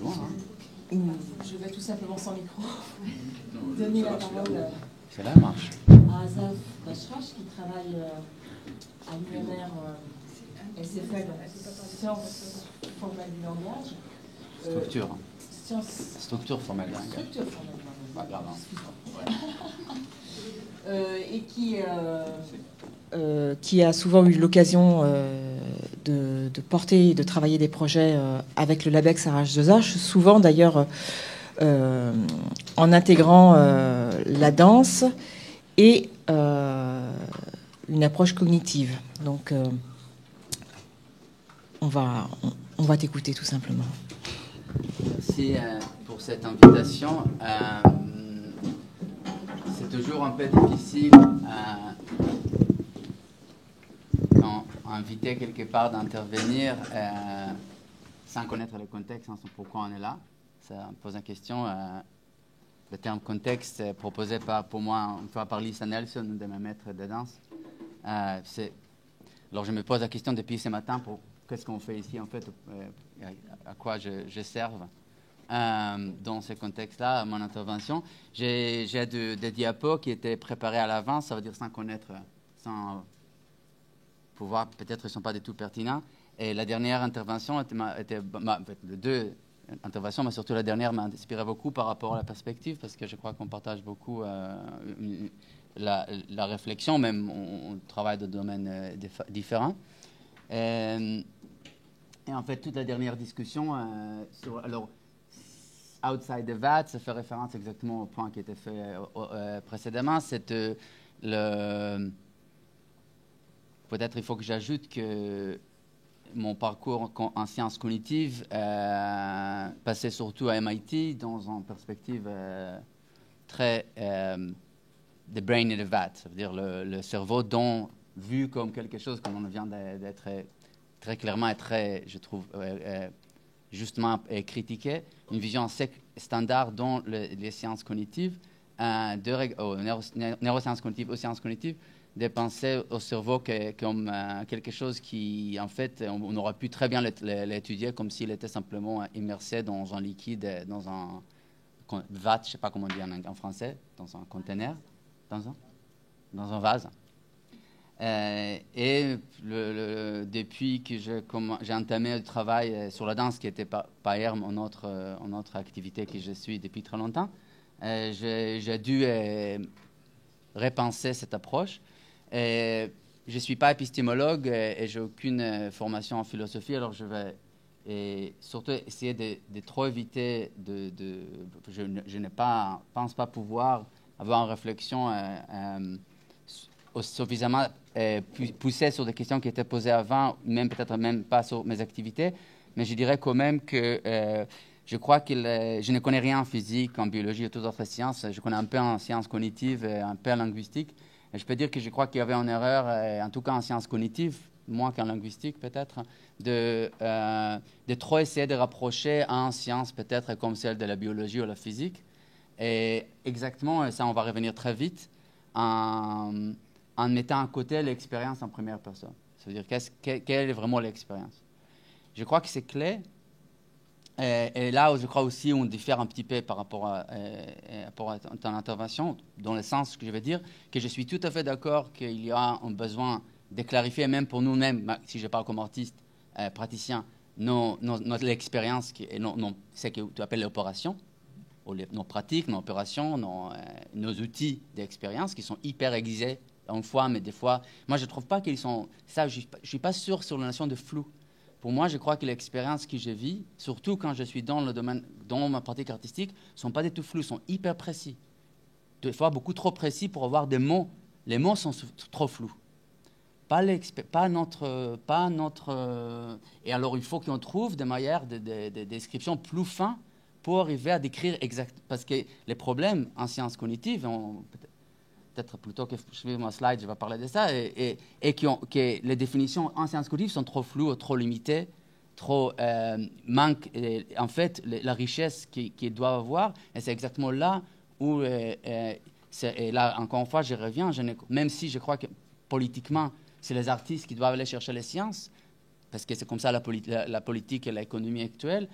Loin, hein. Je vais tout simplement sans micro donner la parole C'est la marche. à Asaf Bachrach qui travaille à l'UNR SFL, Sciences formelles du langage. Structure. Structure formelle du langage. Structure formelle du langage. Pas grave. Et qui a souvent eu l'occasion de porter et de travailler des projets avec le LABEX RH2H, souvent d'ailleurs en intégrant la danse et une approche cognitive. Donc on va t'écouter tout simplement. Merci pour cette invitation. C'est toujours un peu difficile quand invité quelque part d'intervenir sans connaître le contexte, sans pourquoi on est là. Ça me pose la question. Le terme contexte est proposé pour moi une fois par Lisa Nelson, une de mes maîtres de danse. Alors je me pose la question depuis ce matin pour qu'est-ce qu'on fait ici en fait, à quoi je serve. Dans ce contexte-là, mon intervention, j'ai des diapos qui étaient préparés à l'avance, ça veut dire sans connaître, sans pouvoir, peut-être ils ne sont pas du tout pertinents. Et la dernière intervention les deux interventions, mais surtout la dernière m'a inspiré beaucoup par rapport à la perspective, parce que je crois qu'on partage beaucoup la réflexion, même on travaille dans des domaines différents. Et en fait, toute la dernière discussion alors, outside the VAT, ça fait référence exactement au point qui était fait précédemment. Peut-être il faut que j'ajoute que mon parcours en sciences cognitives passait surtout à MIT dans une perspective très the brain in the vat, ça veut dire le cerveau vu comme quelque chose, comme on vient d'être très clairement et très, je trouve, justement critiqué, une vision standard dans les sciences cognitives, neurosciences cognitives ou sciences cognitives, de penser au cerveau comme quelque chose qui, en fait, on aurait pu très bien l'étudier comme s'il était simplement immersé dans un liquide, dans un vat, je ne sais pas comment on dit en français, dans un conteneur, dans un vase. Et depuis que j'ai entamé le travail sur la danse, qui était par ailleurs mon autre activité que je suis depuis très longtemps, j'ai dû repenser cette approche. Je ne suis pas épistémologue et je n'ai aucune formation en philosophie, alors je vais surtout essayer de trop éviter je ne pense pas pouvoir avoir une réflexion suffisamment poussée sur des questions qui étaient posées avant, peut-être même pas sur mes activités, mais je dirais quand même que je crois que je ne connais rien en physique, en biologie et toutes autres sciences. Je connais un peu en sciences cognitives, un peu en linguistique. Et je peux dire que je crois qu'il y avait une erreur, en tout cas en sciences cognitives, moins qu'en linguistique peut-être, de trop essayer de rapprocher en sciences peut-être comme celle de la biologie ou la physique. Et exactement, ça on va revenir très vite, en mettant à côté l'expérience en première personne. C'est-à-dire, quelle est vraiment l'expérience? Je crois que c'est clé. Et là où je crois aussi on diffère un petit peu par rapport à ton intervention, dans le sens que je veux dire, que je suis tout à fait d'accord qu'il y a un besoin de clarifier, même pour nous-mêmes, si je parle comme artiste, praticien, notre expérience, ce que tu appelles l'opération, nos pratiques, nos opérations, nos outils d'expérience qui sont hyper aiguisés une fois, mais des fois, moi je ne trouve pas qu'ils sont... Ça, je ne suis pas sûr sur la notion de flou. Pour moi, je crois que l'expérience que je vis, surtout quand je suis dans le domaine, dans ma pratique artistique, ne sont pas du tout flous, sont hyper précis. Des fois, beaucoup trop précis pour avoir des mots. Les mots sont trop flous. Pas notre... Et alors, il faut qu'on trouve des manières de description plus fines pour arriver à décrire exact. Parce que les problèmes en sciences cognitives, peut-être plutôt que je fais mon slide, je vais parler de ça, et que les définitions en sciences cognitives sont trop floues, trop limitées, trop manquent, en fait, la richesse qu'ils doivent avoir. Et c'est exactement là où, et là, encore une fois, je reviens, même si je crois que politiquement, c'est les artistes qui doivent aller chercher les sciences, parce que c'est comme ça la politique et l'économie actuelle,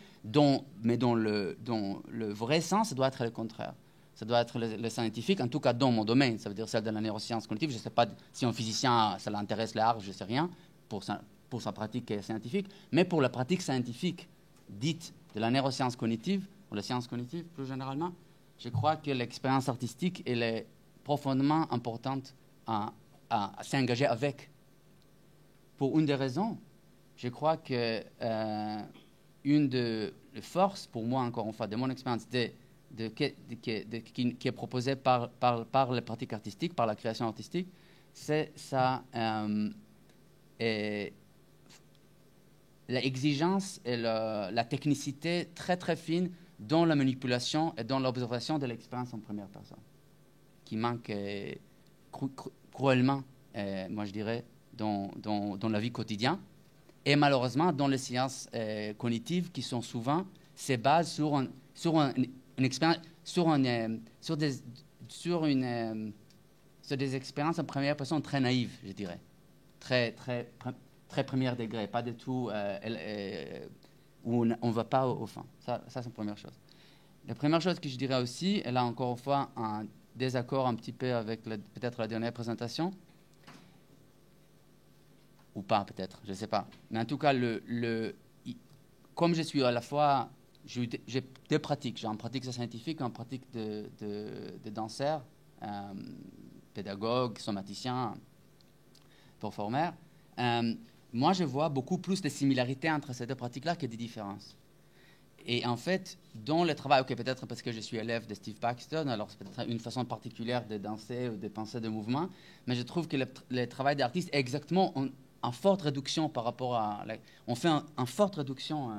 mais dont le vrai sens, ça doit être le contraire. Ça doit être le scientifique, en tout cas dans mon domaine, ça veut dire celle de la neuroscience cognitive. Je ne sais pas si un physicien, ça l'intéresse large, je ne sais rien, pour sa pratique scientifique, mais pour la pratique scientifique dite de la neuroscience cognitive, ou la science cognitive plus généralement, je crois que l'expérience artistique, elle est profondément importante à s'engager avec. Pour une des raisons, je crois que une des forces, pour moi, encore une fois, de mon expérience, qui est proposée par les pratiques artistiques, par la création artistique, c'est l'exigence et la technicité très, très fine dans la manipulation et dans l'observation de l'expérience en première personne, qui manque cruellement, moi je dirais, dans la vie quotidienne. Et malheureusement, dans les sciences cognitives, qui sont souvent, se basent sur une expérience, sur des expériences en première personne très naïves, je dirais, très premier degré, pas du tout où on ne va pas au fond. Ça c'est la première chose. La première chose que je dirais aussi, et là encore une fois, un désaccord un petit peu avec peut-être la dernière présentation, ou pas peut-être, je ne sais pas. Mais en tout cas, comme je suis à la fois, j'ai deux pratiques. J'ai une pratique scientifique, une pratique de danseur, pédagogue, somaticien, performeur. Moi, je vois beaucoup plus de similarités entre ces deux pratiques-là que des différences. Et en fait, dans le travail, ok, peut-être parce que je suis élève de Steve Paxton, alors c'est peut-être une façon particulière de danser ou de penser de mouvement, mais je trouve que le travail d'artiste est exactement en forte réduction par rapport à... on fait en forte réduction.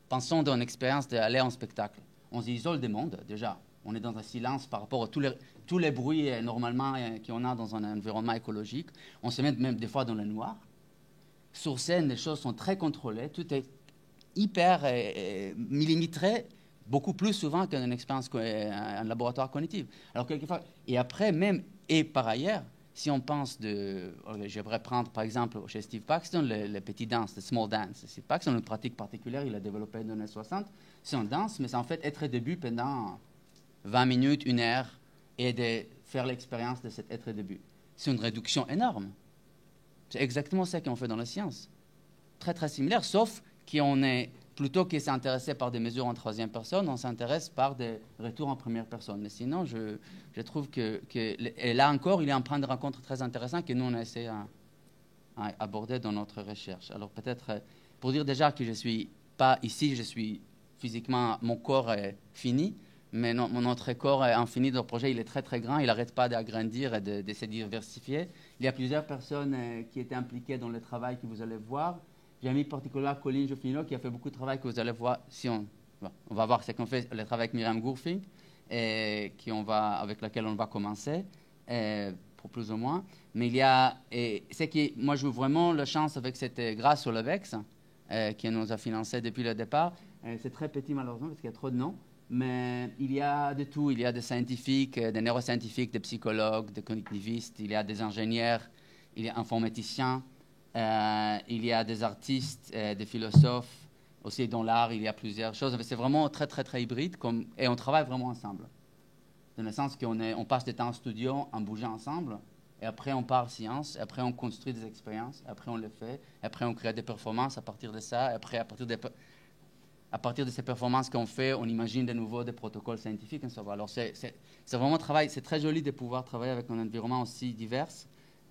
Pensons dans une expérience d'aller en spectacle. On s'isole du monde, déjà. On est dans un silence par rapport à tous les bruits normalement qu'on a dans un environnement écologique. On se met même des fois dans le noir. Sur scène, les choses sont très contrôlées. Tout est hyper millimétré, beaucoup plus souvent qu'une expérience, un laboratoire cognitif. Alors, quelquefois, et après, même, et par ailleurs, si on pense je devrais prendre par exemple chez Steve Paxton le petit dance, le small dance. Steve Paxton, une pratique particulière, il a développé dans les années 60. C'est un danse, mais c'est en fait être debout pendant 20 minutes, 1 heure, et de faire l'expérience de cet être debout. C'est une réduction énorme. C'est exactement ça qu'on fait dans la science. Très, très similaire, sauf qu'on est, plutôt que s'intéresser par des mesures en troisième personne, on s'intéresse par des retours en première personne. Mais sinon, je trouve et là encore, il y a un point de rencontre très intéressant que nous, on a essayé à aborder dans notre recherche. Alors peut-être, pour dire déjà que je ne suis pas ici, je suis physiquement, mon corps est fini, mais notre corps est infini. Notre projet, il est très, très grand. Il n'arrête pas d'agrandir et de se diversifier. Il y a plusieurs personnes qui étaient impliquées dans le travail que vous allez voir. J'ai mis particulièrement Colin Joffino qui a fait beaucoup de travail que vous allez voir. On va voir ce qu'on fait, le travail avec Myriam Gourfink, avec laquelle on va commencer, pour plus ou moins. Mais il y a, moi je veux vraiment la chance avec grâce au LABEX, qui nous a financé depuis le départ. C'est très petit malheureusement parce qu'il y a trop de noms. Mais il y a de tout. Il y a des scientifiques, des neuroscientifiques, des psychologues, des cognitivistes, il y a des ingénieurs, il y a informaticiens, il y a des artistes, des philosophes. Aussi dans l'art, il y a plusieurs choses. C'est vraiment très, très, très hybride et on travaille vraiment ensemble. Dans le sens qu'on passe du temps en studio en bougeant ensemble et après on part en science, et après on construit des expériences, et après on les fait, et après on crée des performances à partir de ça, et après à partir de ces performances qu'on fait, on imagine de nouveau des protocoles scientifiques. Alors, c'est vraiment un travail, c'est très joli de pouvoir travailler avec un environnement aussi divers,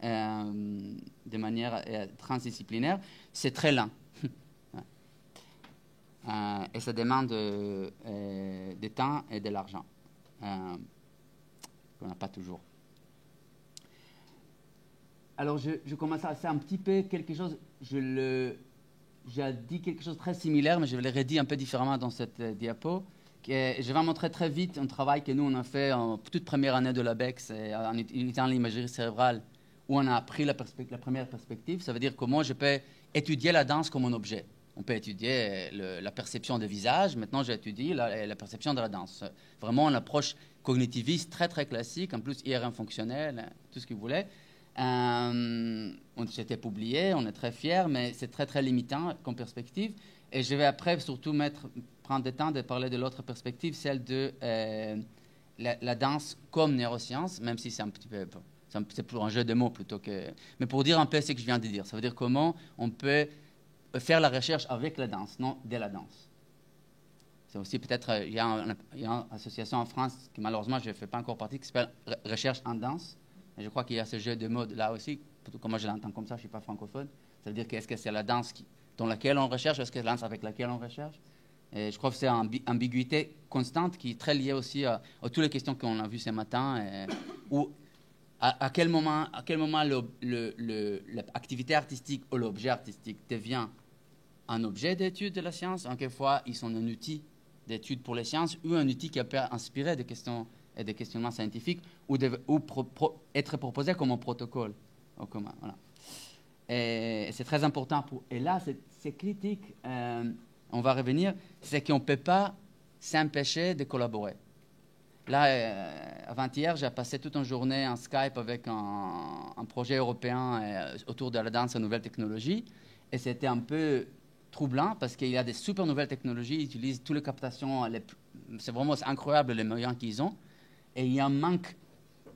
de manière transdisciplinaire. C'est très lent. Et ça demande du temps et de l'argent, qu'on n'a pas toujours. Alors, je commence à faire un petit peu quelque chose, j'ai dit quelque chose de très similaire, mais je l'ai redit un peu différemment dans cette diapo. Je vais montrer très vite un travail que nous, on a fait en toute première année de l'ABEX, en utilisant l'imagerie cérébrale, où on a pris la première perspective. Ça veut dire comment je peux étudier la danse comme un objet. On peut étudier la perception des visages. Maintenant, j'étudie la perception de la danse. Vraiment une approche cognitiviste très, très classique, en plus IRM fonctionnel, tout ce que vous voulez. C'était publié, on est très fiers, mais c'est très, très limitant comme perspective. Et je vais après surtout prendre le temps de parler de l'autre perspective, celle de la danse comme neuroscience, même si c'est un petit peu... C'est plus un jeu de mots plutôt que... Mais pour dire un peu ce que je viens de dire, ça veut dire comment on peut faire la recherche avec la danse, non de la danse. C'est aussi peut-être... Il y a une association en France, qui malheureusement je ne fais pas encore partie, qui s'appelle Recherche en danse. Et je crois qu'il y a ce jeu de mots là aussi, comme moi je l'entends comme ça, je ne suis pas francophone. Ça veut dire qu'est-ce que c'est la danse dans laquelle on recherche, est-ce que c'est la danse avec laquelle on recherche. Et je crois que c'est une ambiguïté constante qui est très liée aussi à toutes les questions qu'on a vues ce matin, où à quel moment l'activité artistique ou l'objet artistique devient un objet d'étude de la science, en quelle fois ils sont un outil d'étude pour les sciences ou un outil qui peut inspirer des questions et des questionnements scientifiques ou être proposé comme un protocole. Voilà. Et c'est très important. Et là, c'est critique, on va revenir, c'est qu'on ne peut pas s'empêcher de collaborer. Là, avant-hier, j'ai passé toute une journée en Skype avec un projet européen autour de la danse et nouvelles technologies. Et c'était un peu troublant parce qu'il y a des super nouvelles technologies, ils utilisent toutes les captations, c'est vraiment incroyable les moyens qu'ils ont. Et il y a un manque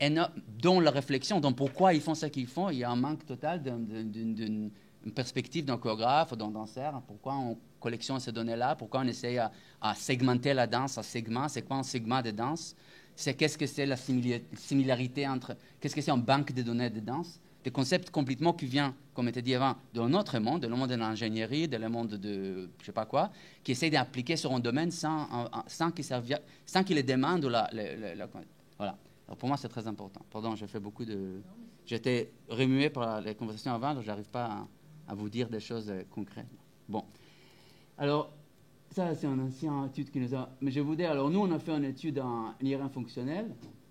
énorme dans la réflexion, dans pourquoi ils font ce qu'ils font. Il y a un manque total d'une perspective d'un chorégraphe ou d'un danseur. Pourquoi on collectionne ces données-là? Pourquoi on essaye à segmenter la danse, à segments? C'est quoi un segment de danse? Qu'est-ce que c'est la similarité entre... Qu'est-ce que c'est une banque de données de danse? Des concepts complètement qui viennent, comme était dit avant, de notre monde, de le monde de l'ingénierie, de le monde de je ne sais pas quoi, qui essaie d'appliquer sur un domaine sans qu'il les demande. Voilà. Alors pour moi, c'est très important. Pardon, j'ai fait beaucoup de... J'étais remué par les conversations avant, donc je n'arrive pas à vous dire des choses concrètes. Bon. Alors, ça, c'est une ancienne étude qui nous a... Mais je vous dis, alors nous, on a fait une étude en IRM fonctionnel.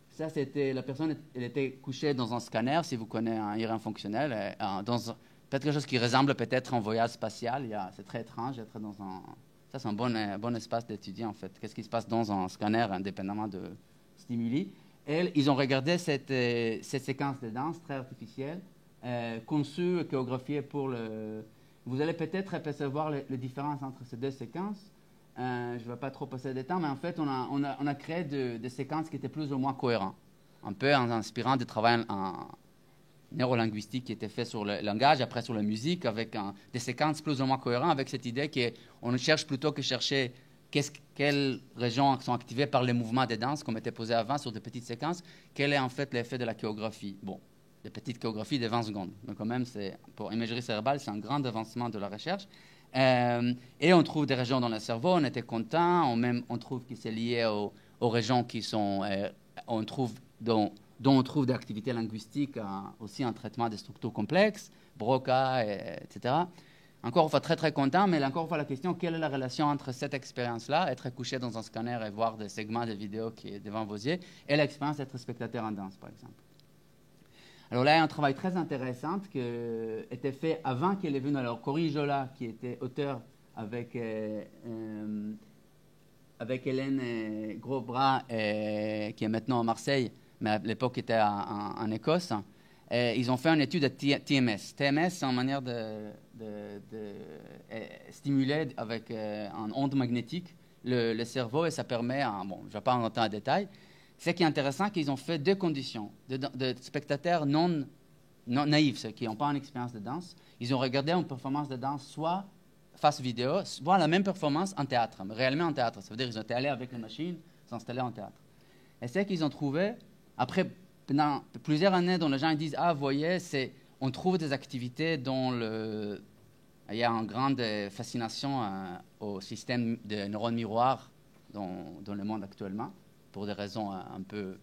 Ça, c'était... La personne, elle était couchée dans un scanner, si vous connaissez un IRM fonctionnel, dans peut-être quelque chose qui ressemble peut-être à un voyage spatial. C'est très étrange d'être dans un... Ça, c'est un bon espace d'étudier, en fait. Qu'est-ce qui se passe dans un scanner, indépendamment de stimuli. Et ils ont regardé cette séquence de danse très artificielle, conçue et chorégraphiée pour le... Vous allez peut-être apercevoir les différences entre ces deux séquences. Je ne vais pas trop passer de temps, mais en fait, on a créé des séquences qui étaient plus ou moins cohérentes, un peu en inspirant du travail en neurolinguistique qui était fait sur le langage, après sur la musique, avec des séquences plus ou moins cohérentes, avec cette idée qu'on cherche plutôt que chercher quelles régions sont activées par les mouvements de danse, comme était posé avant sur des petites séquences, quel est en fait l'effet de la chorégraphie. Bon, des petites chorégraphies de 20 secondes. Mais quand même, pour imagerie cérébrale, c'est un grand avancement de la recherche. Et on trouve des régions dans le cerveau, on était content, on trouve que c'est lié aux régions qui sont, dont on trouve des activités linguistiques, aussi un traitement des structures complexes, Broca, etc. Encore une fois, très très content, mais encore une fois la question, quelle est la relation entre cette expérience-là, être couché dans un scanner et voir des segments de vidéos qui est devant vos yeux, et l'expérience d'être spectateur en danse, par exemple. Alors là, il y a un travail très intéressant qui était fait avant qu'elle est venue. Alors, Corinne Jola, qui était auteur avec Hélène Grosbras, qui est maintenant à Marseille, mais à l'époque était en Écosse, ils ont fait une étude de TMS. TMS, c'est une manière de stimuler avec une onde magnétique le cerveau et ça permet, bon, je ne vais pas rentrer en détail. Ce qui est intéressant, c'est qu'ils ont fait deux conditions de spectateurs non naïfs, ceux qui n'ont pas une expérience de danse. Ils ont regardé une performance de danse soit face vidéo, soit la même performance en théâtre, réellement en théâtre. Ça veut dire qu'ils ont été allés avec les machines, s'installer en théâtre. Et ce qu'ils ont trouvé, après pendant plusieurs années dont les gens disent « Ah, vous voyez, on trouve des activités dont il y a une grande fascination au système de neurones miroirs dans le monde actuellement, pour des raisons un peu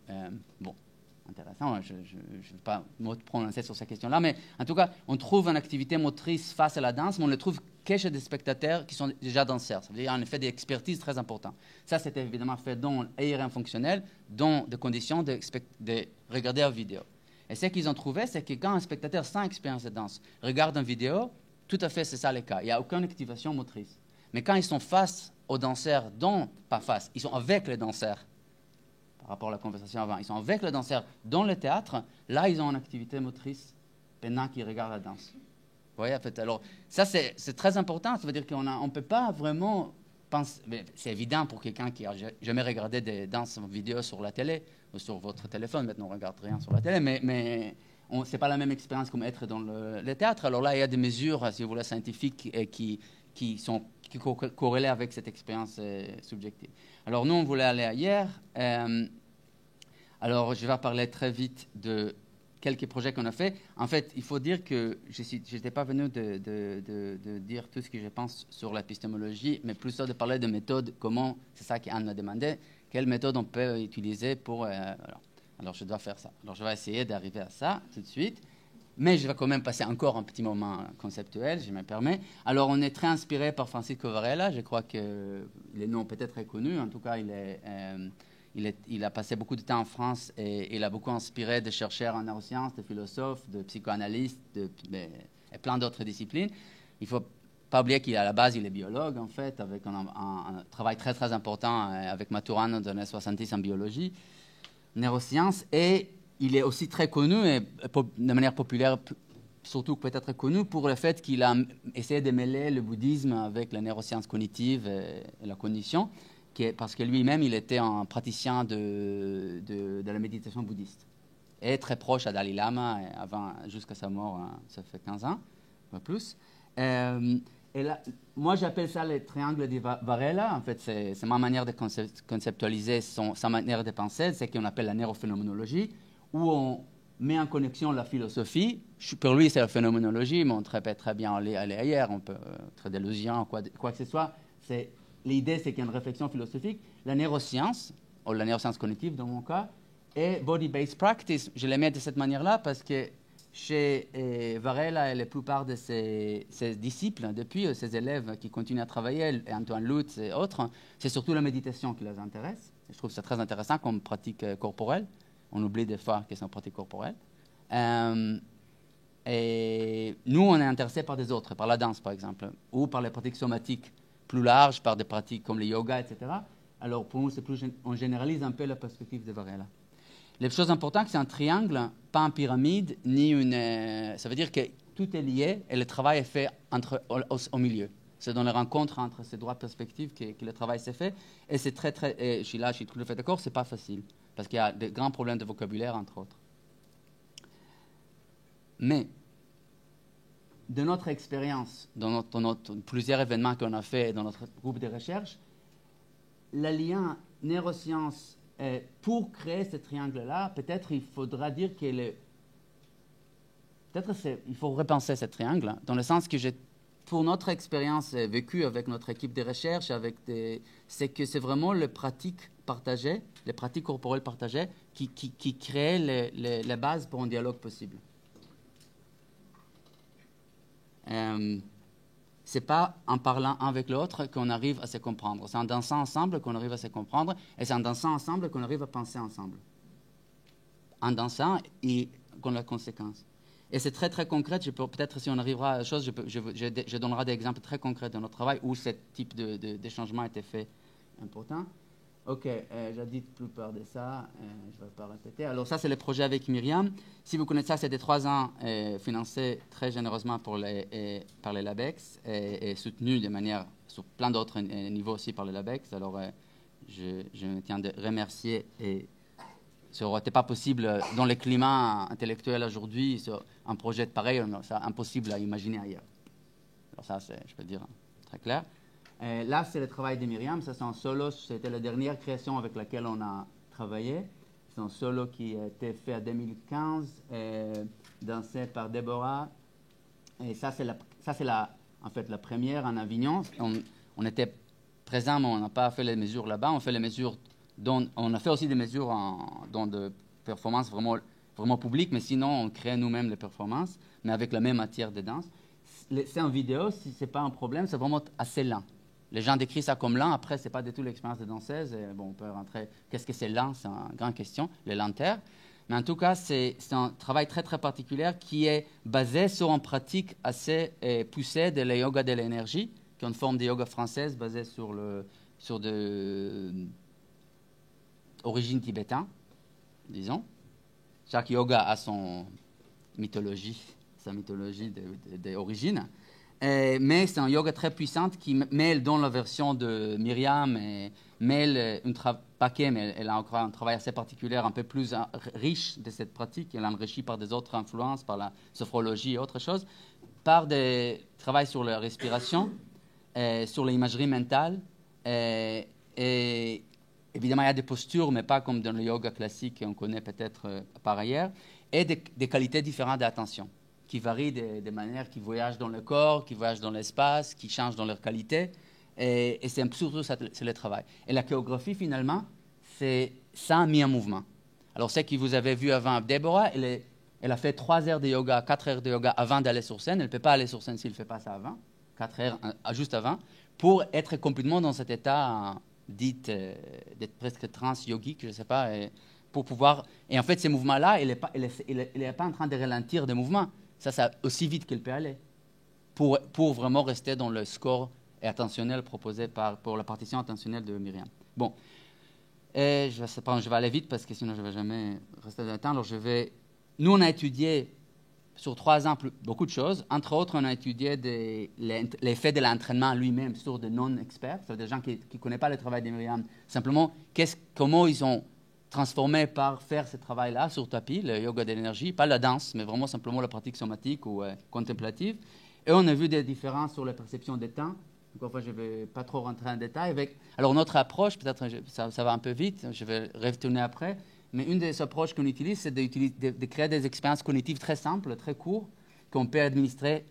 intéressantes. Je ne vais pas me prononcer sur ces questions-là, mais en tout cas, on trouve une activité motrice face à la danse, mais on ne le trouve que chez des spectateurs qui sont déjà danseurs. Ça veut dire en effet des expertises très importantes. Ça, c'était évidemment fait dans l'IRM fonctionnel, dans des conditions de regarder en vidéo. Et ce qu'ils ont trouvé, c'est que quand un spectateur sans expérience de danse regarde une vidéo, tout à fait, c'est ça le cas. Il n'y a aucune activation motrice. Mais quand ils sont face aux danseurs, pas face, ils sont avec les danseurs, par rapport à la conversation avant. Ils sont avec le danseur dans le théâtre. Là, ils ont une activité motrice pendant qu'ils regardent la danse. Vous voyez, en fait, alors, ça, c'est très important. Ça veut dire qu'on ne peut pas vraiment penser... C'est évident pour quelqu'un qui n'a jamais regardé des danses en vidéo sur la télé ou sur votre téléphone. Maintenant, on ne regarde rien sur la télé, mais ce n'est pas la même expérience comme être dans le théâtre. Alors là, il y a des mesures, si vous voulez, scientifiques qui corrélées avec cette expérience subjective. Alors, nous, on voulait aller ailleurs. Alors, je vais parler très vite de quelques projets qu'on a fait. En fait, il faut dire que je n'étais pas venu de dire tout ce que je pense sur l'épistémologie, mais plutôt de parler de méthodes, comment, c'est ça qu'Anne m'a demandé, quelle méthode on peut utiliser pour... alors, je dois faire ça. Alors, je vais essayer d'arriver à ça tout de suite, mais je vais quand même passer encore un petit moment conceptuel, je me permets. Alors, on est très inspiré par Francisco Varela. Je crois que le nom peut-être est connu. En tout cas, il a passé beaucoup de temps en France et il a beaucoup inspiré des chercheurs en neurosciences, de philosophes, de psychanalystes et plein d'autres disciplines. Il ne faut pas oublier qu'à la base, il est biologue, en fait, avec un travail très, très important avec Maturana dans les années 70 en biologie, neurosciences. Et il est aussi très connu, et de manière populaire, surtout peut-être connu, pour le fait qu'il a essayé de mêler le bouddhisme avec la neurosciences cognitive et la cognition. Parce que lui-même, il était un praticien de la méditation bouddhiste. Et très proche à Dalai Lama, jusqu'à sa mort, ça fait 15 ans, pas plus. Et là, moi, j'appelle ça le triangle de Varela. En fait, c'est ma manière de conceptualiser sa manière de penser. C'est ce qu'on appelle la neurophénoménologie, où on met en connexion la philosophie. Pour lui, c'est la phénoménologie, mais on peut très bien aller ailleurs. On peut être délusion, quoi que ce soit. L'idée, c'est qu'il y a une réflexion philosophique. La neuroscience, ou la neuroscience cognitive dans mon cas, et body-based practice. Je les mets de cette manière-là parce que chez Varela et la plupart de ses disciples, depuis ses élèves qui continuent à travailler, et Antoine Lutz et autres, c'est surtout la méditation qui les intéresse. Je trouve ça très intéressant comme pratique corporelle. On oublie des fois que c'est une pratique corporelle. Et nous, on est intéressés par des autres, par la danse par exemple, ou par les pratiques somatiques plus larges, par des pratiques comme le yoga, etc. Alors pour nous, on généralise un peu la perspective de Varela. Les choses importantes, c'est un triangle, pas une pyramide, ni une... ça veut dire que tout est lié et le travail est fait au milieu. C'est dans les rencontres entre ces trois perspectives que le travail s'est fait. Et c'est très, très... Et je suis tout à fait d'accord, c'est pas facile. Parce qu'il y a de grands problèmes de vocabulaire, entre autres. Mais, de notre expérience, dans plusieurs événements qu'on a fait dans notre groupe de recherche, le lien neurosciences, pour créer ce triangle-là, peut-être il faudra dire qu'il il faut repenser ce triangle, dans le sens que pour notre expérience vécue avec notre équipe de recherche, c'est que c'est vraiment les pratiques partagées, les pratiques corporelles partagées, qui créent les bases pour un dialogue possible. C'est pas en parlant un avec l'autre qu'on arrive à se comprendre. C'est en dansant ensemble qu'on arrive à se comprendre, et c'est en dansant ensemble qu'on arrive à penser ensemble. En dansant et qu'on a la conséquence. Et c'est très, très concret. Peut-être si on arrivera à la chose, je donnerai des exemples très concrets de notre travail où ce type de changement a été fait important. OK, j'ai dit la plupart de ça, je ne vais pas répéter. Alors ça, c'est le projet avec Myriam. Si vous connaissez ça, c'est des 3 ans financés très généreusement par les LABEX et soutenus de manière sur plein d'autres niveaux aussi par les LABEX. Alors, je me tiens de remercier. Et ça n'aurait été pas possible dans le climat intellectuel aujourd'hui, un projet pareil, c'est impossible à imaginer ailleurs. Alors ça, je peux dire très clair. Là, c'est le travail de Myriam. Ça, c'est un solo. C'était la dernière création avec laquelle on a travaillé. C'est un solo qui a été fait en 2015, dansé par Déborah. Et ça, c'est en fait la première en Avignon. On était présents, mais on n'a pas fait les mesures là-bas. On fait les mesures. On a fait aussi des mesures dans de performances vraiment, vraiment publiques, mais sinon, on crée nous-mêmes les performances, mais avec la même matière de danse. C'est en vidéo, si ce n'est pas un problème, c'est vraiment assez lent. Les gens décrivent ça comme lent. Après, ce n'est pas du tout l'expérience de danseuse. Et bon, on peut rentrer. Qu'est-ce que c'est lent? C'est une grande question, les lenteurs. Mais en tout cas, c'est un travail très, très particulier qui est basé sur une pratique assez poussée de la yoga de l'énergie, qui est une forme de yoga française basée sur origine tibétaine, disons. Chaque yoga a sa mythologie d'origine. Mais c'est un yoga très puissant qui mêle dans la version de Myriam, mêle mais elle a encore un travail assez particulier, un peu plus riche de cette pratique. Elle est enrichie par des autres influences, par la sophrologie et autre chose, par des travaux sur la respiration, sur l'imagerie mentale. Et évidemment, il y a des postures, mais pas comme dans le yoga classique qu'on connaît peut-être par ailleurs, et des qualités différentes d'attention, qui varient de manière qui voyagent dans le corps, qui voyagent dans l'espace, qui changent dans leur qualité. Et c'est surtout ça, c'est le travail. Et la chorégraphie, finalement, c'est ça mis en mouvement. Alors, ce que vous avez vu avant, Déborah, elle a fait 3 heures de yoga, 4 heures de yoga avant d'aller sur scène. Elle ne peut pas aller sur scène s'il ne fait pas ça avant, 4 heures juste avant, pour être complètement dans cet état dit d'être presque trans-yogique, je ne sais pas, pour pouvoir... Et en fait, ces mouvements-là, elle n'est pas en train de ralentir des mouvements. Ça aussi vite qu'elle peut aller, pour vraiment rester dans le score attentionnel proposé pour la partition attentionnelle de Myriam. Bon, et je vais aller vite parce que sinon je ne vais jamais rester dans le temps. Alors nous, on a étudié sur 3 ans beaucoup de choses. Entre autres, on a étudié l'effet de l'entraînement lui-même sur des non-experts, c'est-à-dire des gens qui ne connaissent pas le travail de Myriam. Simplement, comment ils ont transformé par faire ce travail-là sur tapis, le yoga de l'énergie, pas la danse, mais vraiment simplement la pratique somatique ou contemplative. Et on a vu des différences sur la perception des temps. Encore une fois, je ne vais pas trop rentrer en détail. Alors, notre approche, peut-être ça va un peu vite, je vais retourner après, mais une des approches qu'on utilise, c'est de créer des expériences cognitives très simples, très courtes, qu'on peut administrer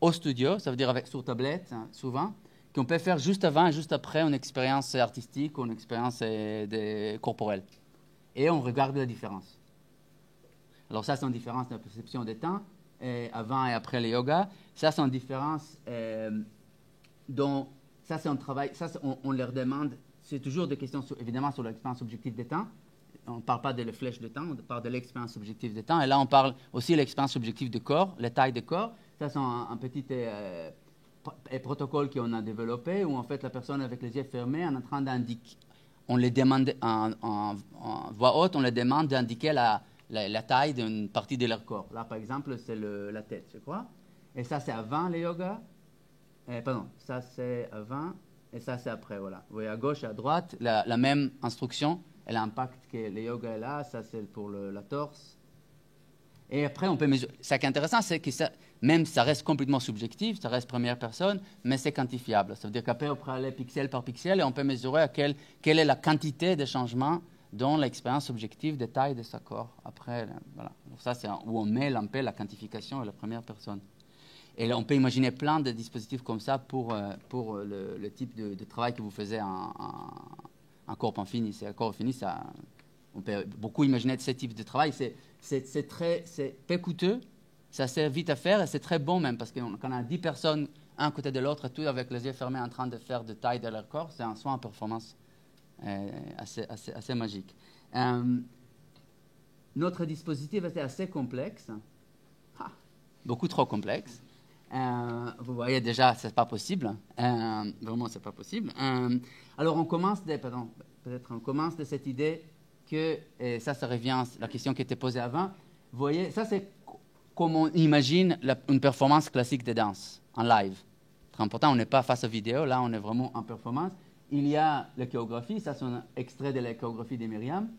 au studio, ça veut dire sur tablette, souvent, qu'on peut faire juste avant et juste après une expérience artistique ou une expérience corporelle. Et on regarde la différence. Alors ça, c'est une différence de la perception des temps, avant et après le yoga. Ça, c'est une différence dont... Ça, c'est un travail... Ça, on leur demande... C'est toujours des questions, évidemment, sur l'expérience objective des temps. On ne parle pas de la flèche de temps, on parle de l'expérience objective des temps. Et là, on parle aussi de l'expérience objective du corps, la taille du corps. Ça, c'est un petit protocole qu'on a développé où, en fait, la personne avec les yeux fermés est en train d'indiquer... On les demande en voix haute, on les demande d'indiquer la taille d'une partie de leur corps. Là, par exemple, c'est la tête, je crois. Et ça, c'est avant le yoga. Pardon, ça, c'est avant et ça, c'est après. Voilà. Vous voyez, à gauche et à droite, la même instruction et l'impact que le yoga est là. Ça, c'est pour la torse. Et après, on peut mesurer. Ce qui est intéressant, c'est que même ça reste complètement subjectif, ça reste première personne, mais c'est quantifiable. Ça veut dire qu'après, on peut aller pixel par pixel et on peut mesurer quelle est la quantité de changements dans l'expérience subjective des tailles de sa corps. Après, voilà. Donc ça, c'est où on met un peu la quantification et la première personne. Et là, on peut imaginer plein de dispositifs comme ça pour le type de travail que vous faisiez en corps infini. C'est un corps infini, ça... On peut beaucoup imaginer ce type de travail. C'est peu coûteux, ça sert vite à faire et c'est très bon même parce qu'on a 10 personnes un côté de l'autre, tout avec les yeux fermés en train de faire de taille de leur corps, c'est en soi une performance assez magique. Notre dispositif était assez complexe, beaucoup trop complexe. Vous voyez déjà, c'est pas possible. Vraiment, c'est pas possible. Alors, on commence de cette idée que, et ça revient à la question qui était posée avant. Vous voyez, ça c'est comme on imagine une performance classique de danse en live. Très important, on n'est pas face à vidéo, là on est vraiment en performance. Il y a la chorégraphie, ça c'est un extrait de la chorégraphie de Myriam,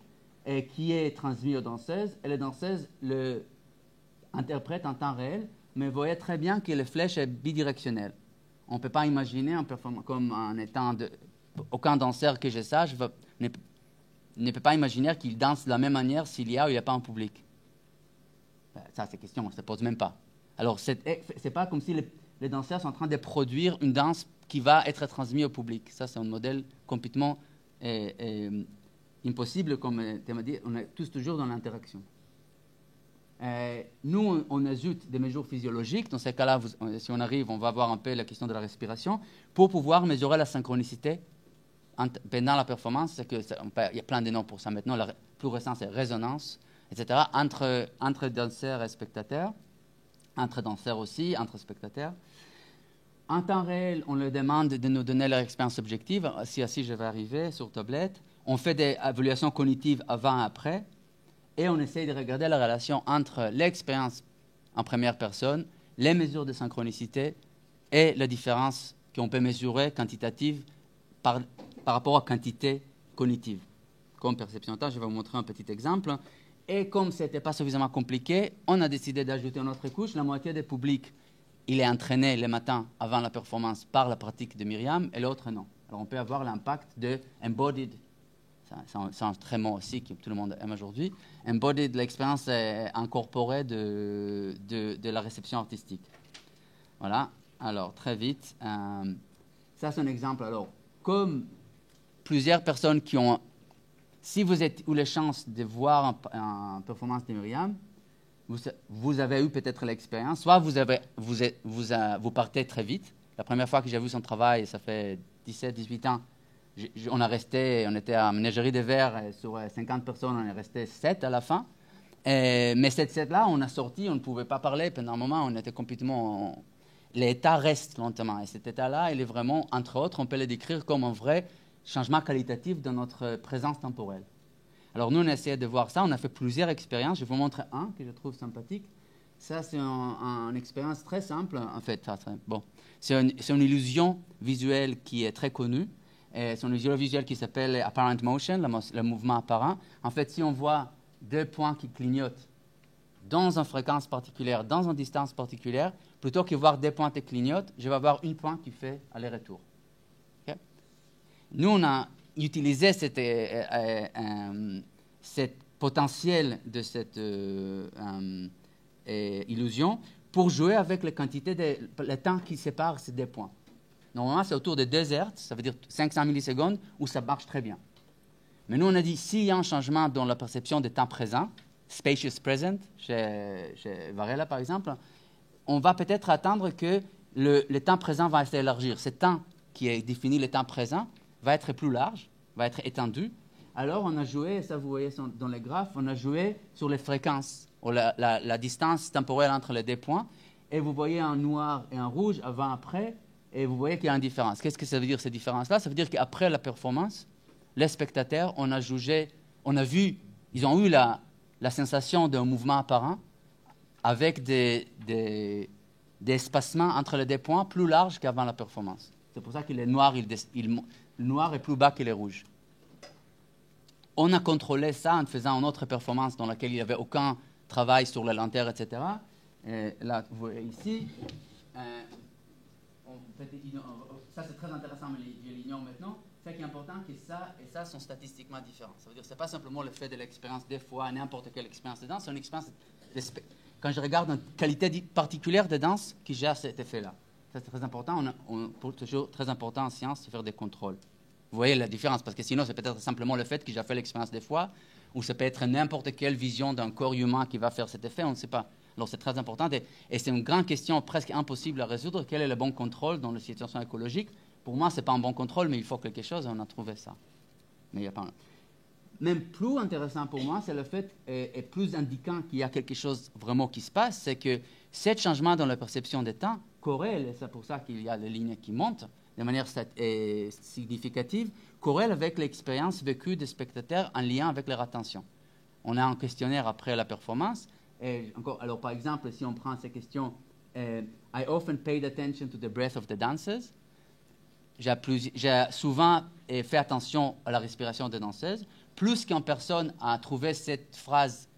et qui est transmis aux danseuses, et les danseuses l'interprètent en temps réel, mais vous voyez très bien que la flèche est bidirectionnelle. On ne peut pas imaginer un performance comme en étant aucun danseur que je sache ne peut pas imaginer qu'il danse de la même manière s'il y a ou il n'y a pas un public. Ça, c'est question, on ne se pose même pas. Alors, ce n'est pas comme si les danseurs sont en train de produire une danse qui va être transmise au public. Ça, c'est un modèle complètement impossible, comme tu m'as dit, on est tous toujours dans l'interaction. Nous, on ajoute des mesures physiologiques. Dans ces cas-là, si on arrive, on va voir un peu la question de la respiration pour pouvoir mesurer la synchronicité pendant la performance. Il y a plein de noms pour ça maintenant. Le plus récent, c'est résonance, etc. Entre danseurs et spectateurs, entre danseurs aussi, entre spectateurs. En temps réel, on leur demande de nous donner leur expérience objective. Si je vais arriver sur tablette. on fait des évaluations cognitives avant et après, et on essaye de regarder la relation entre l'expérience en première personne, les mesures de synchronicité et la différence qu'on peut mesurer quantitative par rapport à quantité cognitive. Comme perception de temps, je vais vous montrer un petit exemple. Et comme ce n'était pas suffisamment compliqué, on a décidé d'ajouter une autre couche. La moitié des publics, il est entraîné le matin avant la performance par la pratique de Myriam, et l'autre non. Alors on peut avoir l'impact de embodied, c'est un très mot aussi que tout le monde aime aujourd'hui, embodied, l'expérience incorporée de la réception artistique. Voilà, alors très vite, ça c'est un exemple. Alors, comme plusieurs personnes qui ont, si vous avez eu la chance de voir une performance de Myriam, vous avez eu peut-être l'expérience, soit vous partez très vite. La première fois que j'ai vu son travail, ça fait 17-18 ans, on était à Ménagerie des Verts, et sur 50 personnes, on est resté 7 à la fin. Mais cette 7-là, on a sorti, on ne pouvait pas parler pendant un moment, on était complètement... L'état reste lentement. Et cet état-là, il est vraiment, entre autres, on peut le décrire comme un vrai changement qualitatif de notre présence temporelle. Alors nous, on a essayé de voir ça, on a fait plusieurs expériences. Je vais vous montrer un que je trouve sympathique. Ça, c'est une expérience très simple, en fait. Bon. C'est une illusion visuelle qui est très connue. C'est une illusion visuelle qui s'appelle apparent motion, le mouvement apparent. En fait, si on voit deux points qui clignotent dans une fréquence particulière, dans une distance particulière, plutôt que voir deux points qui clignotent, je vais avoir un point qui fait aller-retour. Okay? Nous, on a utilisé cette potentiel de cette illusion pour jouer avec la quantité le temps qui sépare ces deux points. Normalement, c'est autour de 2 Hz, ça veut dire 500 millisecondes, où ça marche très bien. Mais nous, on a dit, s'il y a un changement dans la perception du temps présent, spacious present, chez Varela par exemple, on va peut-être attendre que le temps présent va s'élargir. Ce temps qui est défini, le temps présent, va être plus large, va être étendu. Alors, on a joué, ça vous voyez dans les graphes, on a joué sur les fréquences, ou la distance temporelle entre les deux points, et vous voyez en noir et en rouge, avant-après, et vous voyez qu'il y a une différence. Qu'est-ce que ça veut dire, ces différences-là? Ça veut dire qu'après la performance, les spectateurs, on a vu, ils ont eu la sensation d'un mouvement apparent avec des espacements entre les deux points plus larges qu'avant la performance. C'est pour ça que le noir est plus bas que le rouge. On a contrôlé ça en faisant une autre performance dans laquelle il n'y avait aucun travail sur la lentille, etc. Et là, vous voyez ici, ça c'est très intéressant, mais je l'ignore maintenant. Ce qui est important, c'est que ça et ça sont statistiquement différents. Ça veut dire que ce n'est pas simplement le fait de l'expérience des fois, n'importe quelle expérience de danse, c'est une expérience quand je regarde une qualité particulière de danse qui gère cet effet-là. Ça c'est très important. Pour toujours très important en science de faire des contrôles. Vous voyez la différence, parce que sinon c'est peut-être simplement le fait que j'ai fait l'expérience des fois, ou ça peut être n'importe quelle vision d'un corps humain qui va faire cet effet, on ne sait pas. Alors c'est très important, et c'est une grande question presque impossible à résoudre. Quel est le bon contrôle dans la situation écologique? Pour moi, ce n'est pas un bon contrôle, mais il faut quelque chose, et on a trouvé ça. Mais il y a pas... Même plus intéressant pour moi, c'est le fait, et plus indiquant qu'il y a quelque chose vraiment qui se passe, c'est que ce changement dans la perception des temps corrèle, et c'est pour ça qu'il y a les lignes qui montent de manière significative, corrèle avec l'expérience vécue des spectateurs en lien avec leur attention. On a un questionnaire après la performance. Et encore, alors, par exemple, si on prend ces questions, I often paid attention to the breath of the dancers. J'ai souvent fait attention à la respiration des danseuses. Plus qu'une personne a trouvé cette phrase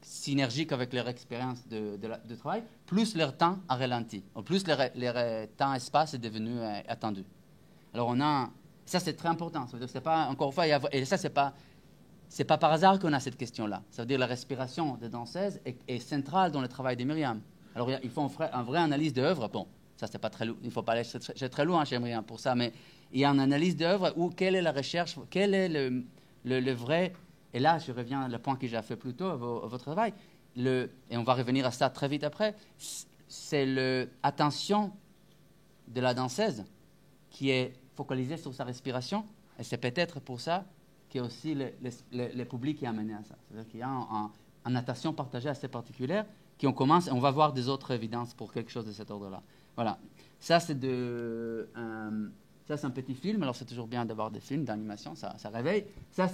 synergique avec leur expérience de travail, plus leur temps a ralenti, ou plus leur temps-espace est devenu attendu. Alors, ça c'est très important. Ça veut dire que c'est pas, encore une fois, et ça c'est pas par hasard qu'on a cette question-là. Ça veut dire que la respiration des danseuses est centrale dans le travail de Myriam. Alors, il faut une vraie analyse d'œuvre. Bon, ça, c'est pas très lourd. Il ne faut pas aller très loin chez Myriam pour ça, mais il y a une analyse d'œuvre où quelle est la recherche, quel est le vrai... Et là, je reviens au point que j'ai fait plus tôt à votre travail, et on va revenir à ça très vite après, c'est l'attention de la danseuse qui est focalisée sur sa respiration, et c'est peut-être pour ça qu'il y a aussi le public qui est amené à ça. C'est-à-dire qu'il y a une attention partagée assez particulière, on va voir des autres évidences pour quelque chose de cet ordre-là. Voilà. Ça, c'est Ça, c'est un petit film. Alors, c'est toujours bien d'avoir des films d'animation, ça réveille. Ça,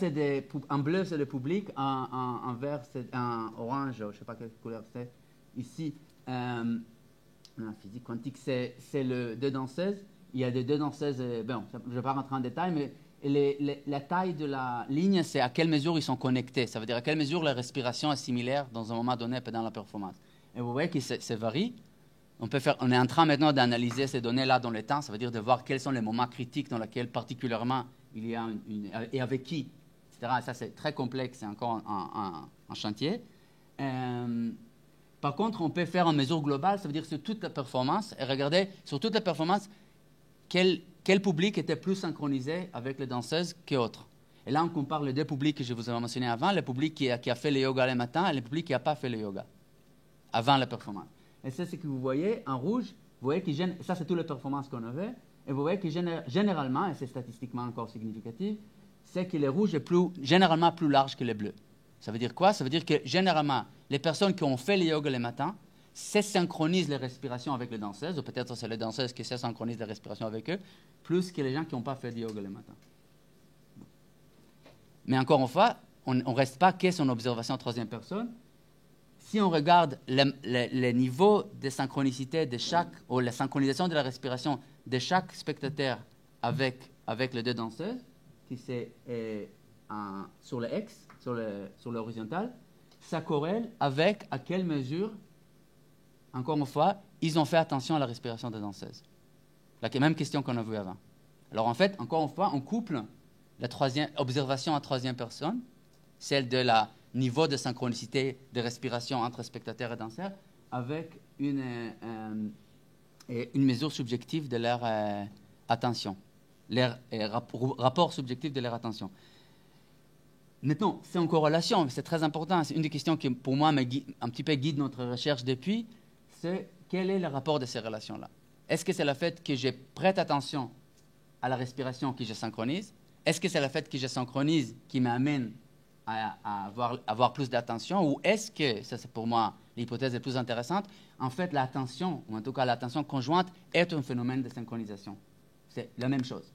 en bleu, c'est le public. En vert, c'est en orange, je ne sais pas quelle couleur c'est. Ici, en physique quantique, c'est deux danseuses. Il y a des deux danseuses. Bon, je ne vais pas rentrer en détail, mais la taille de la ligne, c'est à quelle mesure ils sont connectés. Ça veut dire à quelle mesure la respiration est similaire dans un moment donné pendant la performance. Et vous voyez que ça varie. On est en train maintenant d'analyser ces données-là dans le temps. Ça veut dire de voir quels sont les moments critiques dans lesquels particulièrement il y a et avec qui, etc. Et ça, c'est très complexe, c'est encore un chantier. Par contre, on peut faire en mesure globale, ça veut dire sur toute la performance, et regarder sur toute la performance quel public était plus synchronisé avec les danseuses qu'autres. Et là, on compare les deux publics que je vous avais mentionnés avant, le public qui a fait le yoga le matin et le public qui n'a pas fait le yoga avant la performance. Et c'est ce que vous voyez en rouge. Vous voyez que ça, c'est toutes les performances qu'on avait. Et vous voyez que généralement, et c'est statistiquement encore significatif, c'est que le rouge est généralement plus large que le bleu. Ça veut dire quoi? Ça veut dire que généralement, les personnes qui ont fait le yoga le matin se synchronisent les respirations avec les danseuses, ou peut-être c'est les danseuses qui se synchronisent les respirations avec eux, plus que les gens qui n'ont pas fait le yoga le matin. Mais encore une fois, on ne reste pas que son observation en troisième personne. Si on regarde le niveau de synchronicité de ou la synchronisation de la respiration de chaque spectateur avec les deux danseuses, qui c'est sur le X, sur l'horizontale, ça corrèle avec à quelle mesure, encore une fois, ils ont fait attention à la respiration des danseuses. La même question qu'on a vue avant. Alors en fait, encore une fois, on couple la observation en troisième personne, celle de la niveau de synchronicité de respiration entre spectateurs et danseurs, avec une mesure subjective de leur attention, leur rapport subjectif de leur attention. Maintenant, c'est en corrélation, c'est très important. C'est une des questions qui, pour moi, un petit peu guide notre recherche depuis, c'est quel est le rapport de ces relations-là? Est-ce que c'est le fait que je prête attention à la respiration que je synchronise? Est-ce que c'est le fait que je synchronise qui m'amène à avoir plus d'attention, ou est-ce que, ça c'est pour moi l'hypothèse la plus intéressante, en fait l'attention, ou en tout cas l'attention conjointe, est un phénomène de synchronisation. C'est la même chose.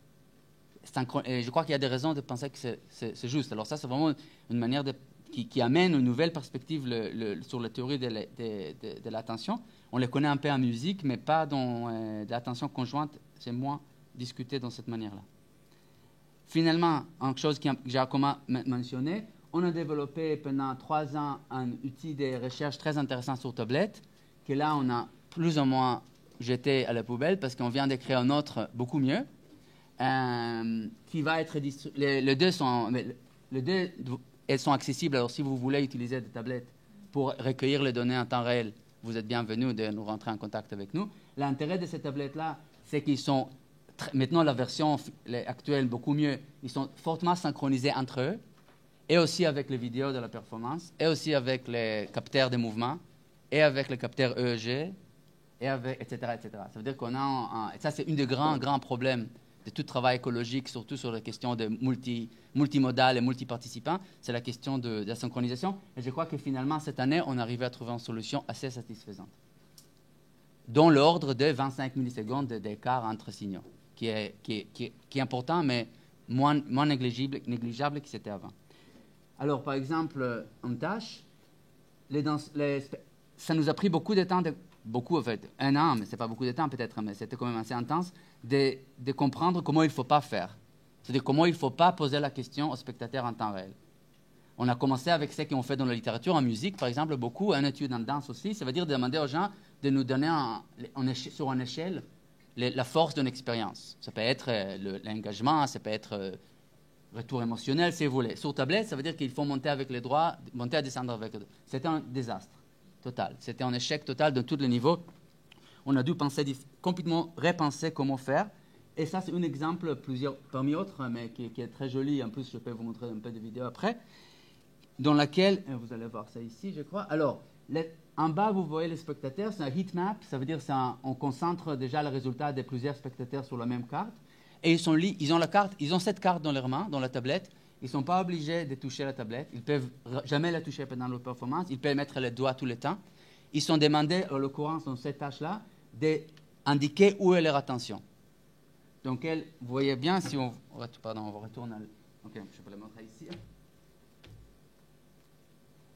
Et je crois qu'il y a des raisons de penser que c'est juste. Alors ça, c'est vraiment une manière qui amène une nouvelle perspective sur la théorie de l'attention. On les connaît un peu en musique, mais pas dans l'attention conjointe, c'est moins discuté dans cette manière-là. Finalement, une chose que j'ai mentionné, on a développé pendant 3 ans un outil de recherche très intéressant sur tablette, que là, on a plus ou moins jeté à la poubelle parce qu'on vient de créer un autre beaucoup mieux, qui va être les deux elles sont accessibles. Alors, si vous voulez utiliser des tablettes pour recueillir les données en temps réel, vous êtes bienvenus de nous rentrer en contact avec nous. L'intérêt de ces tablettes-là, c'est qu'ils sont maintenant la version actuelle beaucoup mieux. Ils sont fortement synchronisés entre eux, et aussi avec les vidéos de la performance, et aussi avec les capteurs de mouvement, et avec les capteurs EEG, et avec, etc., etc. Ça veut dire qu'on a... ça, c'est un des grands problèmes de tout travail écologique, surtout sur la question de multimodal et multiparticipants, c'est la question de la synchronisation. Et je crois que finalement, cette année, on est arrivé à trouver une solution assez satisfaisante, dans l'ordre de 25 millisecondes d'écart entre signaux, qui est important, mais moins négligeable que c'était avant. Alors, par exemple, en tâche, ça nous a pris beaucoup de temps, en fait, 1 an, mais ce n'est pas beaucoup de temps peut-être, mais c'était quand même assez intense, de comprendre comment il ne faut pas faire. C'est-à-dire comment il ne faut pas poser la question au spectateur en temps réel. On a commencé avec ce qu'on fait dans la littérature, en musique, par exemple, beaucoup, en étude en danse aussi. Ça veut dire de demander aux gens de nous donner sur une échelle la force d'une expérience. Ça peut être l'engagement, ça peut être retour émotionnel, si vous voulez. Sur tablette, ça veut dire qu'il faut monter avec les droits, monter à descendre avec les droits. C'était un désastre total. C'était un échec total de tous les niveaux. On a dû complètement repenser comment faire. Et ça, c'est un exemple parmi d'autres, mais qui est très joli. En plus, je peux vous montrer un peu de vidéos après, dans laquelle, vous allez voir ça ici, je crois. Alors, en bas, vous voyez les spectateurs, c'est un heat map. Ça veut dire qu'on concentre déjà le résultat de plusieurs spectateurs sur la même carte. Et ils ont cette carte dans leurs mains, dans la tablette. Ils ne sont pas obligés de toucher la tablette. Ils ne peuvent jamais la toucher pendant leur performance. Ils peuvent mettre les doigts tout le temps. Ils sont demandés, en l'occurrence, dans cette tâche-là, d'indiquer où est leur attention. dans lequel, vous voyez bien, si on... Pardon, on retourne à... Ok, je peux le montrer ici. Il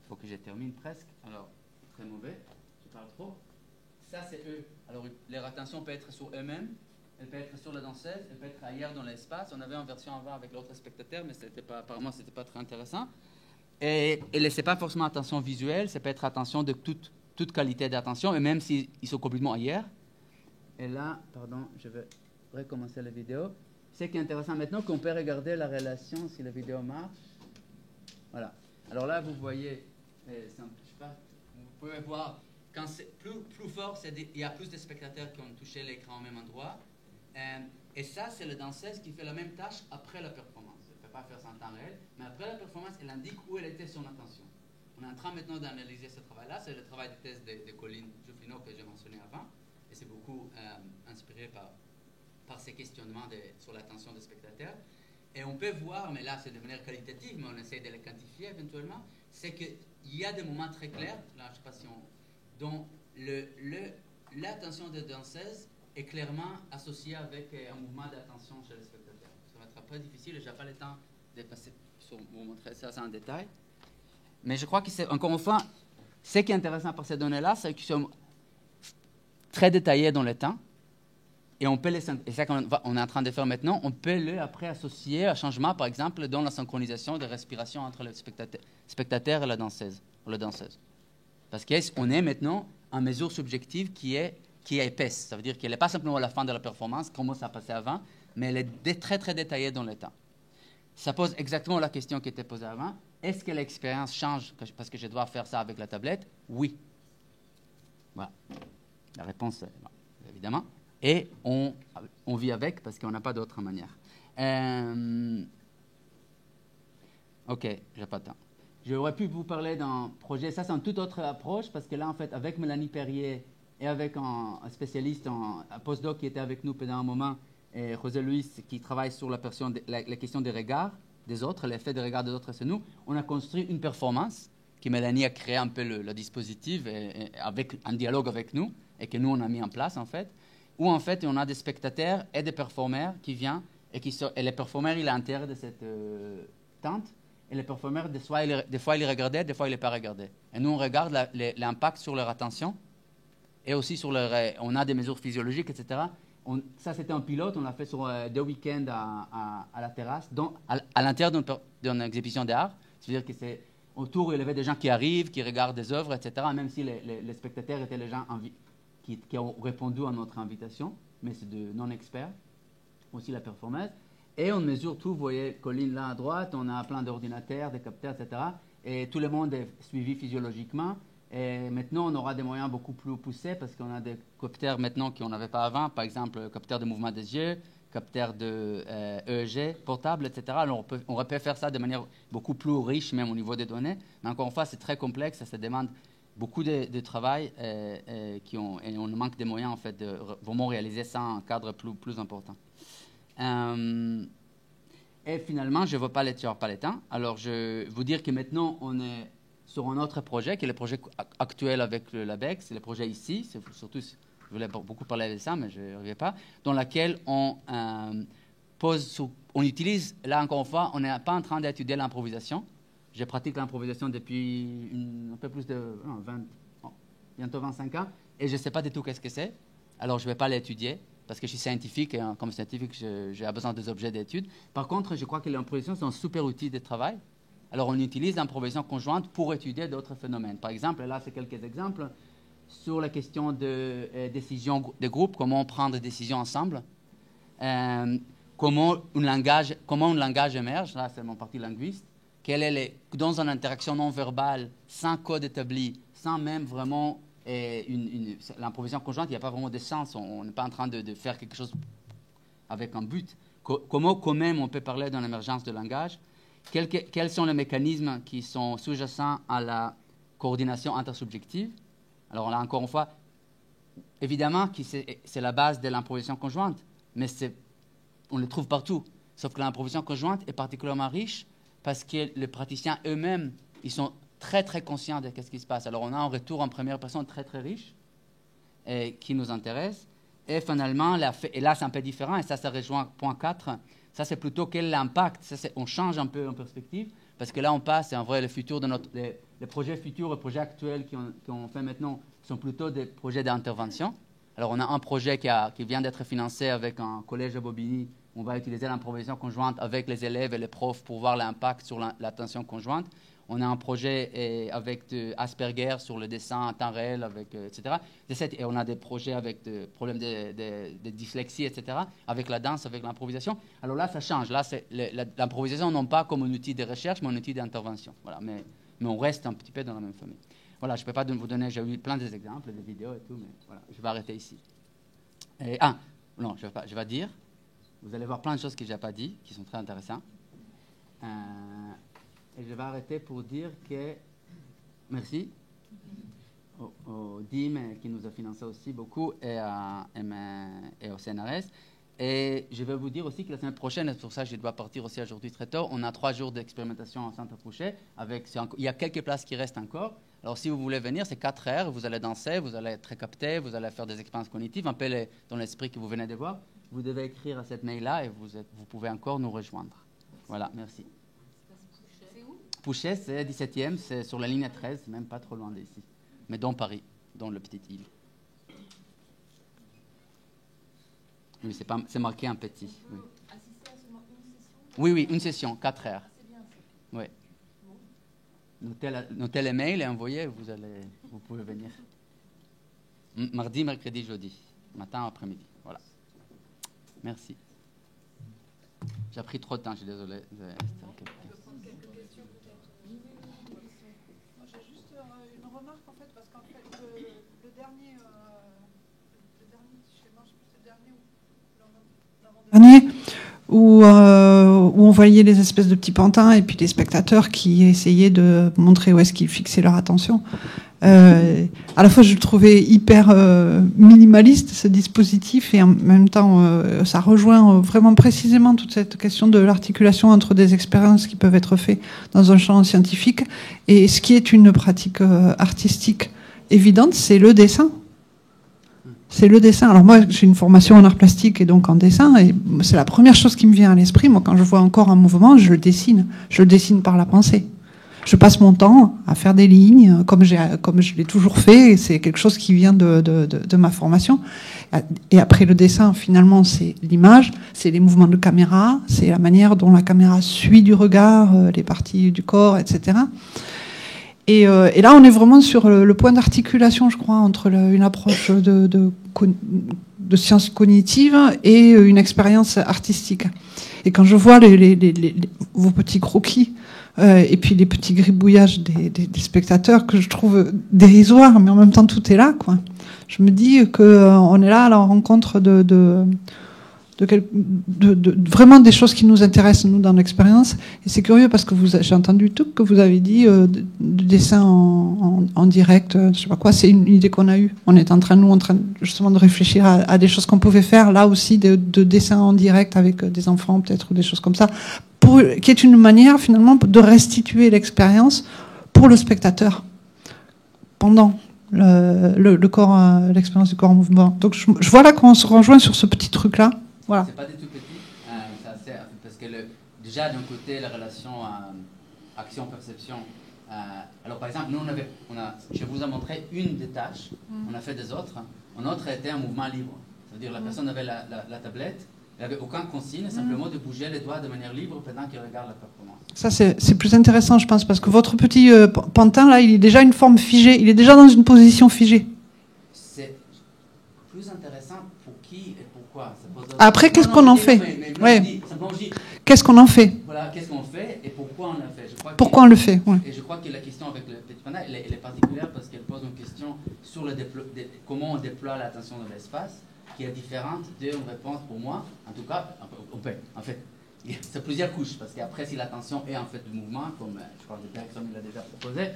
faut que je termine presque. Alors, très mauvais, je parle trop. Ça, c'est eux. Alors, leur attention peut être sur eux-mêmes, elle peut être sur la danseuse, elle peut être ailleurs dans l'espace. On avait une version avant avec l'autre spectateur, mais apparemment, ce n'était pas très intéressant. Et ce n'est pas forcément attention visuelle, ça peut être attention de toute qualité d'attention, et même s'ils sont complètement ailleurs. Et là, pardon, je vais recommencer la vidéo. Ce qui est intéressant maintenant, qu'on peut regarder la relation si la vidéo marche. Voilà. Alors là, vous voyez, je sais pas, vous pouvez voir, quand c'est plus fort, il y a plus de spectateurs qui ont touché l'écran au même endroit. Et ça, c'est la danseuse qui fait la même tâche après la performance. Elle ne peut pas faire ça en temps réel, mais après la performance, elle indique où elle était son attention. On est en train maintenant d'analyser ce travail-là. C'est le travail de thèse de Colline Jufino que j'ai mentionné avant. Et c'est beaucoup inspiré par ces questionnements sur l'attention des spectateurs. Et on peut voir, mais là c'est de manière qualitative, mais on essaie de les quantifier éventuellement, c'est qu'il y a des moments très clairs, là je ne sais pas si on... dont l'attention des danseuses est clairement associée avec un mouvement d'attention chez les spectateurs. Ça va être un peu difficile, je n'ai pas le temps de passer sur vous montrer ça en détail. Mais je crois que c'est, encore une fois, ce qui est intéressant par ces données-là, c'est qu'ils sont très détaillés dans le temps. Et on peut et c'est ça qu'on est en train de faire maintenant, on peut les après associer à un changement, par exemple, dans la synchronisation de respiration entre le spectateur et la danseuse. Parce qu'on est maintenant en mesure subjective qui est épaisse. Ça veut dire qu'elle n'est pas simplement à la fin de la performance, comme ça passait avant, mais elle est très, très détaillée dans le temps. Ça pose exactement la question qui était posée avant. Est-ce que l'expérience change parce que je dois faire ça avec la tablette? Oui. Voilà. La réponse est non, évidemment. Et on vit avec parce qu'on n'a pas d'autre manière. OK, j'ai pas de temps. J'aurais pu vous parler d'un projet. Ça, c'est une toute autre approche parce que là, en fait, avec Mélanie Perrier et avec un spécialiste, un postdoc qui était avec nous pendant un moment, et José Luis, qui travaille sur la question des regards des autres, l'effet des regards des autres sur nous, on a construit une performance que Mélanie a créé un peu le dispositif avec un dialogue avec nous et que nous, on a mis en place, en fait, où, en fait, on a des spectateurs et des performeurs qui viennent et les performeurs, ils sont à l'intérieur de cette tente. Et les performeurs, des fois, ils les regardaient, des fois, ils ne les pas regardaient. Et nous, on regarde l'impact sur leur attention et aussi sur on a des mesures physiologiques, etc. Ça, c'était un pilote, on l'a fait sur 2 week-ends à la terrasse, à l'intérieur d'une exhibition d'art. C'est-à-dire que c'est autour, il y avait des gens qui arrivent, qui regardent des œuvres, etc., même si les spectateurs étaient les gens qui ont répondu à notre invitation, mais c'est de non-experts, aussi la performance. Et on mesure tout, vous voyez, Colline là à droite, on a plein d'ordinateurs, des capteurs, etc. Et tout le monde est suivi physiologiquement. Et maintenant, on aura des moyens beaucoup plus poussés parce qu'on a des capteurs maintenant qu'on n'avait pas avant, par exemple, capteurs de mouvement des yeux, capteurs de EEG portable, etc. Alors, on aurait pu faire ça de manière beaucoup plus riche, même au niveau des données. Mais encore une fois, c'est très complexe, ça demande beaucoup de travail et on manque des moyens, en fait, de vraiment réaliser ça en cadre plus important. Et finalement, je ne veux pas le temps. Alors, je vais vous dire que maintenant, on est sur un autre projet, qui est le projet actuel avec le LabEx, c'est le projet ici, surtout, je voulais beaucoup parler de ça, mais je ne reviens pas, dans lequel on utilise, là encore une fois, on n'est pas en train d'étudier l'improvisation. Je pratique l'improvisation depuis un peu plus de bientôt 25 ans, et je ne sais pas du tout qu'est-ce que c'est, alors je ne vais pas l'étudier, parce que je suis scientifique, et comme scientifique, j'ai besoin des objets d'étude. Par contre, je crois que l'improvisation, c'est un super outil de travail. Alors, on utilise l'improvisation conjointe pour étudier d'autres phénomènes. Par exemple, là, c'est quelques exemples sur la question de décision de groupe, comment prendre des décisions ensemble, comment un langage émerge, là, c'est mon parti linguiste, dans une interaction non verbale, sans code établi, sans même vraiment l'improvisation conjointe, il n'y a pas vraiment de sens, on n'est pas en train de faire quelque chose avec un but. Comment, quand même, on peut parler d'une émergence de langage? Quels sont les mécanismes qui sont sous-jacents à la coordination intersubjective? Alors là, encore une fois, évidemment que c'est la base de l'improvisation conjointe, mais on le trouve partout. Sauf que l'improvisation conjointe est particulièrement riche parce que les praticiens eux-mêmes, ils sont très, très conscients de ce qui se passe. Alors on a un retour en première personne très, très riche et qui nous intéresse. Et finalement, et là c'est un peu différent, et ça rejoint point 4, ça c'est plutôt quel est l'impact, on change un peu en perspective, parce que là on passe, et en vrai le futur de les projets futurs, les projets actuels qu'on fait maintenant sont plutôt des projets d'intervention. Alors on a un projet qui vient d'être financé avec un collège à Bobigny, on va utiliser l'improvisation conjointe avec les élèves et les profs pour voir l'impact sur l'attention conjointe. On a un projet avec Asperger sur le dessin en temps réel, etc. Et on a des projets avec des problèmes de dyslexie, etc., avec la danse, avec l'improvisation. Alors là, ça change. Là, l'improvisation, non pas comme un outil de recherche, mais un outil d'intervention. Voilà. Mais on reste un petit peu dans la même famille. Voilà, je ne peux pas vous donner, j'ai eu plein d'exemples, des vidéos et tout, mais voilà, je vais arrêter ici. Non, je vais dire. Vous allez voir plein de choses que je n'ai pas dit, qui sont très intéressantes. Et je vais arrêter pour dire que merci au DIM qui nous a financé aussi beaucoup et au CNRS. Et je vais vous dire aussi que la semaine prochaine, et c'est pour ça que je dois partir aussi aujourd'hui très tôt, on a 3 jours d'expérimentation en centre Fouché. Il y a quelques places qui restent encore. Alors si vous voulez venir, c'est 4 heures, vous allez danser, vous allez être capté, vous allez faire des expériences cognitives, un peu dans l'esprit que vous venez de voir. Vous devez écrire à cette mail-là et vous pouvez encore nous rejoindre. Voilà, merci. Fouché, c'est 17e, c'est sur la ligne 13, même pas trop loin d'ici. Mais dans Paris, dans le petit île. Oui, c'est marqué un petit. Oui. Assister à seulement une session? Oui, une session, 4 heures. C'est bien ça. Oui. Notez les mails et envoyez, vous pouvez venir. Mardi, mercredi, jeudi. Matin, après-midi. Voilà. Merci. J'ai pris trop de temps, je suis désolé. On peut prendre quelques questions peut-être. Moi j'ai juste une remarque en fait, parce qu'en fait le dernier schéma, je sais plus, c'est le dernier ou l'avant-dernier, où on voyait les espèces de petits pantins et puis les spectateurs qui essayaient de montrer où est-ce qu'ils fixaient leur attention. À la fois, je le trouvais hyper minimaliste, ce dispositif, et en même temps, ça rejoint vraiment précisément toute cette question de l'articulation entre des expériences qui peuvent être faites dans un champ scientifique et ce qui est une pratique artistique évidente, c'est le dessin. C'est le dessin. Alors moi, j'ai une formation en art plastique et donc en dessin, et c'est la première chose qui me vient à l'esprit. Moi, quand je vois encore un mouvement, je le dessine. Je le dessine par la pensée. Je passe mon temps à faire des lignes, comme je l'ai toujours fait, et c'est quelque chose qui vient de ma formation. Et après le dessin, finalement, c'est l'image, c'est les mouvements de caméra, c'est la manière dont la caméra suit du regard, les parties du corps, etc. Et là, on est vraiment sur le point d'articulation, je crois, entre une approche de sciences cognitives et une expérience artistique. Et quand je vois vos petits croquis, et puis les petits gribouillages des spectateurs que je trouve dérisoires, mais en même temps tout est là, quoi. Je me dis qu'on est là à la rencontre de vraiment des choses qui nous intéressent, nous, dans l'expérience. Et c'est curieux parce que j'ai entendu tout que vous avez dit de dessin en direct, je sais pas quoi, c'est une idée qu'on a eue. On est en train justement de réfléchir à des choses qu'on pouvait faire, là aussi, de dessin en direct avec des enfants, peut-être, ou des choses comme ça, qui est une manière, finalement, de restituer l'expérience pour le spectateur, pendant le corps, l'expérience du corps en mouvement. Donc, je vois là qu'on se rejoint sur ce petit truc-là. Voilà. C'est pas du tout petit, parce que déjà d'un côté la relation action-perception. Alors par exemple, nous je vous ai montré une des tâches, on a fait des autres. Un autre était un mouvement libre, c'est-à-dire la personne avait la tablette, elle n'avait aucun consigne, simplement de bouger les doigts de manière libre pendant qu'elle regarde la performance. Ça c'est plus intéressant, je pense, parce que votre petit pantin là, il est déjà une forme figée, il est déjà dans une position figée. C'est plus intéressant pour qui et pourquoi. Après, qu'est-ce qu'on en fait? Qu'est-ce qu'on en fait? Voilà, qu'est-ce qu'on fait et pourquoi on le fait. Pourquoi on le fait, ouais. Et je crois que la question avec le petit panda, elle est particulière parce qu'elle pose une question sur comment on déploie l'attention dans l'espace, qui est différente d'une réponse pour moi. En tout cas, en fait, c'est plusieurs couches, parce qu'après, si l'attention est en fait du mouvement, comme je crois que Bergson l'a déjà proposé,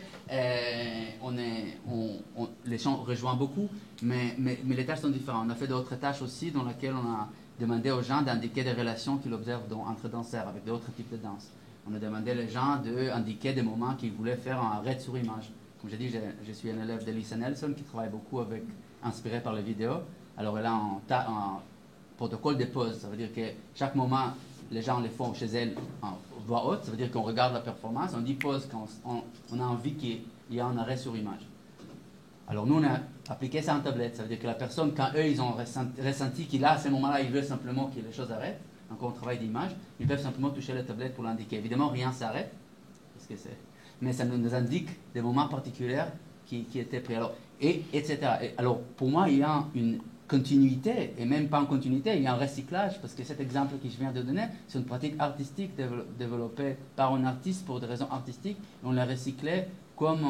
les champs rejoignent beaucoup, mais les tâches sont différentes. On a fait d'autres tâches aussi dans lesquelles on a demandé aux gens d'indiquer des relations qu'ils observent entre danseurs avec d'autres types de danse. On a demandé aux gens d'indiquer des moments qu'ils voulaient faire en arrêt sur image. Comme j'ai dit, je suis un élève d'Elisa Nelson qui travaille beaucoup inspiré par les vidéos. Alors elle a un protocole de pause. Ça veut dire que chaque moment, les gens le font chez elles en voix haute. Ça veut dire qu'on regarde la performance, on dit pause quand on a envie qu'il y ait un arrêt sur image. Alors nous, on a appliqué ça en tablette. Ça veut dire que la personne, quand eux, ils ont ressenti qu'il a à ce moment-là, ils veulent simplement que les choses arrêtent. Encore un travail d'image. Ils peuvent simplement toucher la tablette pour l'indiquer. Évidemment, rien s'arrête, mais ça nous indique des moments particuliers qui étaient pris. Alors, etc. Alors, pour moi, il y a une continuité, et même pas en continuité, il y a un recyclage, parce que cet exemple que je viens de donner, c'est une pratique artistique développée par un artiste pour des raisons artistiques, et on l'a recyclé comme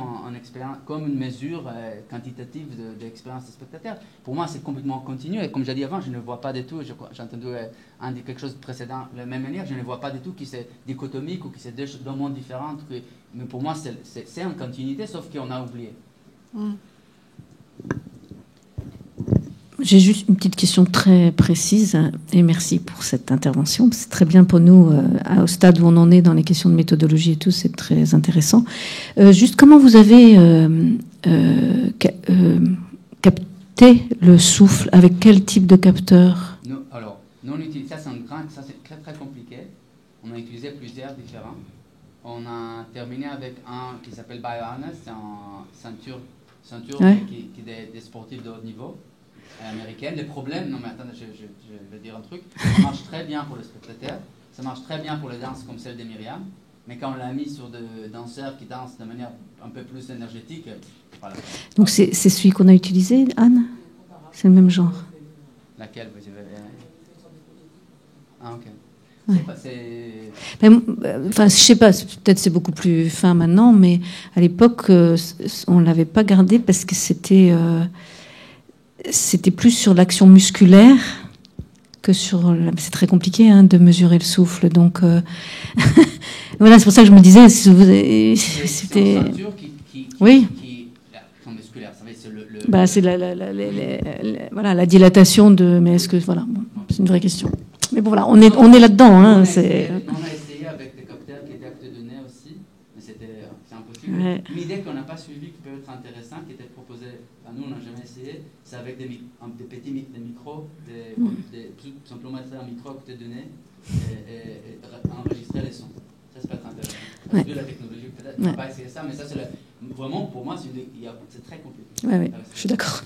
une mesure quantitative de l'expérience des spectateurs. Pour moi, c'est complètement continu, et comme j'ai dit avant, je ne vois pas du tout, j'ai entendu quelque chose de précédent de la même manière, je ne vois pas du tout que c'est dichotomique ou que c'est deux mondes différents, mais pour moi, c'est en continuité, sauf qu'on a oublié. J'ai juste une petite question très précise, et merci pour cette intervention. C'est très bien pour nous, au stade où on en est dans les questions de méthodologie et tout, c'est très intéressant. Juste comment vous avez capté le souffle, avec quel type de capteur? Alors, nous on utilise, ça c'est très très compliqué. On a utilisé plusieurs différents. On a terminé avec un qui s'appelle BioHarness, c'est un ceinture qui est des sportifs de haut niveau. Américaine. Les problèmes, non mais attendez, je vais dire un truc, ça marche très bien pour les spectateurs, ça marche très bien pour les danses comme celle de Myriam, mais quand on l'a mis sur des danseurs qui dansent de manière un peu plus énergétique, voilà. Donc c'est celui qu'on a utilisé, Anne? C'est le même genre? Laquelle vous avez... Ah ok. Ouais. Enfin, je sais pas, peut-être c'est beaucoup plus fin maintenant, mais à l'époque, on l'avait pas gardé parce que c'était plus sur l'action musculaire que sur... C'est très compliqué de mesurer le souffle. Donc, voilà, c'est pour ça que je me disais... C'était... Oui. L'action musculaire, c'est voilà, la dilatation de... Mais est-ce que... Voilà, bon, c'est une vraie question. Mais bon, voilà, on est là-dedans. On a essayé avec des capteurs qui étaient actes de données aussi, mais c'est impossible. Ouais. Une idée qu'on n'a pas suivie qui peut être intéressante, qui était proposée, nous on n'a jamais essayé, c'est avec des petits micros, tout simplement mettre un micro à côté de données et enregistrer les sons. Ça peut être intéressant. Parce que la technologie, peut-être, on va pas essayer ça, mais ça c'est vraiment, pour moi, c'est très compliqué. Ouais, je suis d'accord.